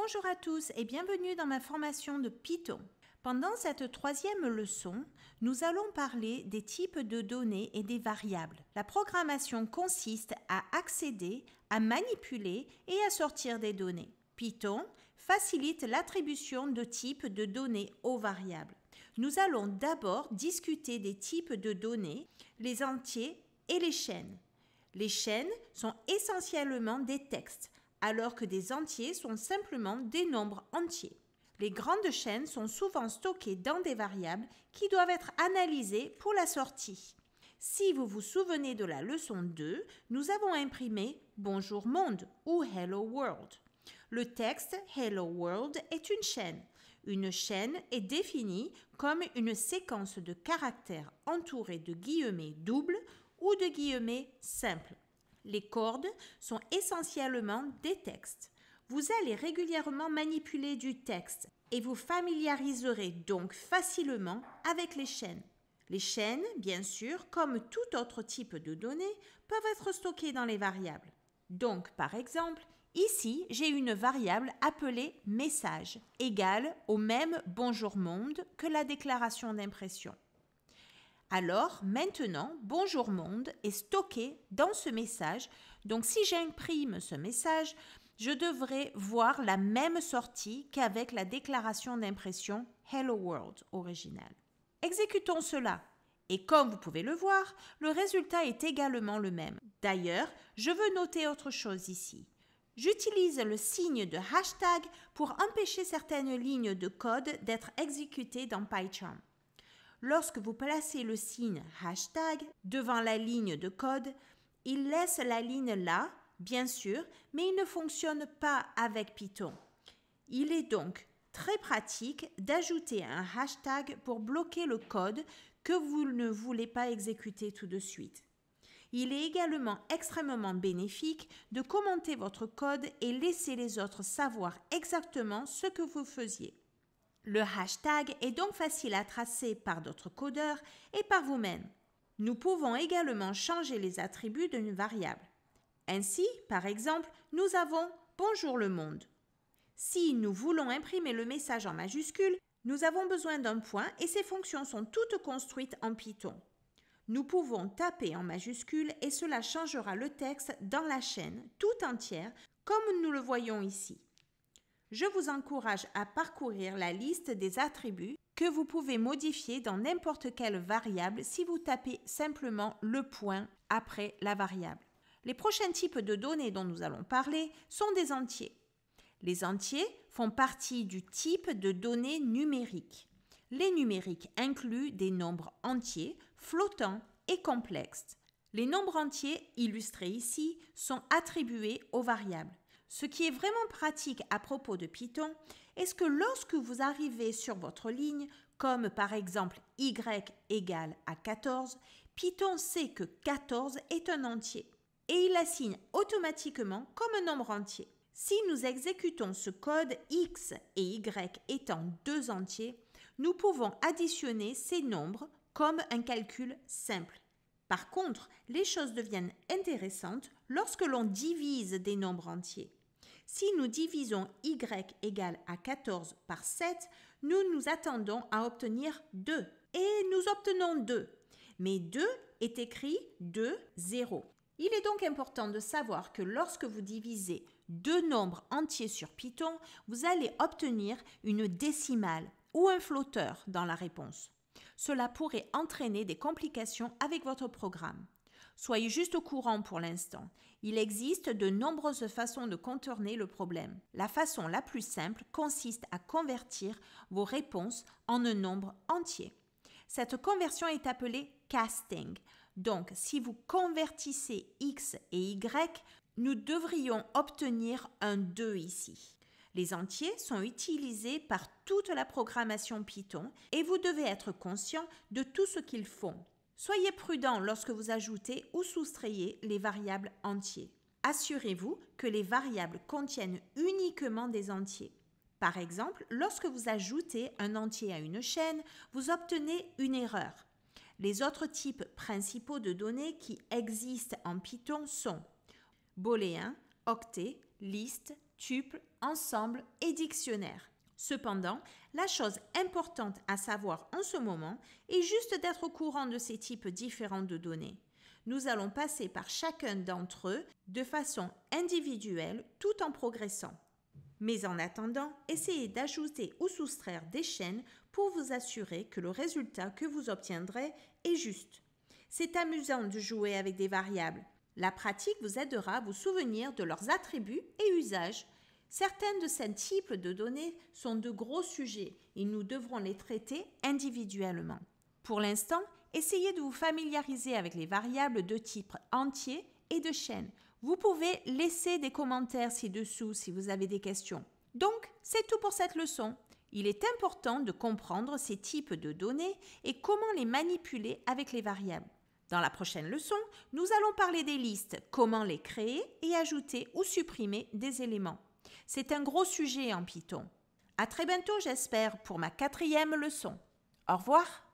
Bonjour à tous et bienvenue dans ma formation de Python. Pendant cette troisième leçon, nous allons parler des types de données et des variables. La programmation consiste à accéder, à manipuler et à sortir des données. Python facilite l'attribution de types de données aux variables. Nous allons d'abord discuter des types de données, les entiers et les chaînes. Les chaînes sont essentiellement des textes, alors que des entiers sont simplement des nombres entiers. Les grandes chaînes sont souvent stockées dans des variables qui doivent être analysées pour la sortie. Si vous vous souvenez de la leçon 2, nous avons imprimé « Bonjour monde » ou « Hello World ». Le texte « Hello World » est une chaîne. Une chaîne est définie comme une séquence de caractères entourés de guillemets doubles ou de guillemets simples. Les cordes sont essentiellement des textes. Vous allez régulièrement manipuler du texte et vous familiariserez donc facilement avec les chaînes. Les chaînes, bien sûr, comme tout autre type de données, peuvent être stockées dans les variables. Donc, par exemple, ici, j'ai une variable appelée « message » égale au même « bonjour monde » que la déclaration d'impression. Alors, maintenant, « Bonjour monde » est stocké dans ce message. Donc, si j'imprime ce message, je devrais voir la même sortie qu'avec la déclaration d'impression « Hello World » originale. Exécutons cela. Et comme vous pouvez le voir, le résultat est également le même. D'ailleurs, je veux noter autre chose ici. J'utilise le signe de hashtag pour empêcher certaines lignes de code d'être exécutées dans PyCharm. Lorsque vous placez le signe hashtag devant la ligne de code, il laisse la ligne là, bien sûr, mais il ne fonctionne pas avec Python. Il est donc très pratique d'ajouter un hashtag pour bloquer le code que vous ne voulez pas exécuter tout de suite. Il est également extrêmement bénéfique de commenter votre code et laisser les autres savoir exactement ce que vous faisiez. Le hashtag est donc facile à tracer par d'autres codeurs et par vous-même. Nous pouvons également changer les attributs d'une variable. Ainsi, par exemple, nous avons « Bonjour le monde ». Si nous voulons imprimer le message en majuscule, nous avons besoin d'un point et ces fonctions sont toutes construites en Python. Nous pouvons taper en majuscule et cela changera le texte dans la chaîne tout entière comme nous le voyons ici. Je vous encourage à parcourir la liste des attributs que vous pouvez modifier dans n'importe quelle variable si vous tapez simplement le point après la variable. Les prochains types de données dont nous allons parler sont des entiers. Les entiers font partie du type de données numériques. Les numériques incluent des nombres entiers, flottants et complexes. Les nombres entiers, illustrés ici, sont attribués aux variables. Ce qui est vraiment pratique à propos de Python est que lorsque vous arrivez sur votre ligne, comme par exemple y égale à 14, Python sait que 14 est un entier et il l'assigne automatiquement comme un nombre entier. Si nous exécutons ce code x et y étant deux entiers, nous pouvons additionner ces nombres comme un calcul simple. Par contre, les choses deviennent intéressantes lorsque l'on divise des nombres entiers. Si nous divisons y égale à 14 par 7, nous nous attendons à obtenir 2. Et nous obtenons 2. Mais 2 est écrit 2, 0. Il est donc important de savoir que lorsque vous divisez deux nombres entiers sur Python, vous allez obtenir une décimale ou un flotteur dans la réponse. Cela pourrait entraîner des complications avec votre programme. Soyez juste au courant pour l'instant. Il existe de nombreuses façons de contourner le problème. La façon la plus simple consiste à convertir vos réponses en un nombre entier. Cette conversion est appelée casting. Donc, si vous convertissez x et y, nous devrions obtenir un 2 ici. Les entiers sont utilisés par toute la programmation Python et vous devez être conscient de tout ce qu'ils font. Soyez prudent lorsque vous ajoutez ou soustrayez les variables entiers. Assurez-vous que les variables contiennent uniquement des entiers. Par exemple, lorsque vous ajoutez un entier à une chaîne, vous obtenez une erreur. Les autres types principaux de données qui existent en Python sont booléen, octet, liste, tuples, ensembles et dictionnaires. Cependant, la chose importante à savoir en ce moment est juste d'être au courant de ces types différents de données. Nous allons passer par chacun d'entre eux de façon individuelle tout en progressant. Mais en attendant, essayez d'ajouter ou soustraire des chaînes pour vous assurer que le résultat que vous obtiendrez est juste. C'est amusant de jouer avec des variables. La pratique vous aidera à vous souvenir de leurs attributs et usages. Certains de ces types de données sont de gros sujets et nous devrons les traiter individuellement. Pour l'instant, essayez de vous familiariser avec les variables de type entier et de chaîne. Vous pouvez laisser des commentaires ci-dessous si vous avez des questions. Donc, c'est tout pour cette leçon. Il est important de comprendre ces types de données et comment les manipuler avec les variables. Dans la prochaine leçon, nous allons parler des listes, comment les créer et ajouter ou supprimer des éléments. C'est un gros sujet en Python. À très bientôt, j'espère, pour ma 4e leçon. Au revoir.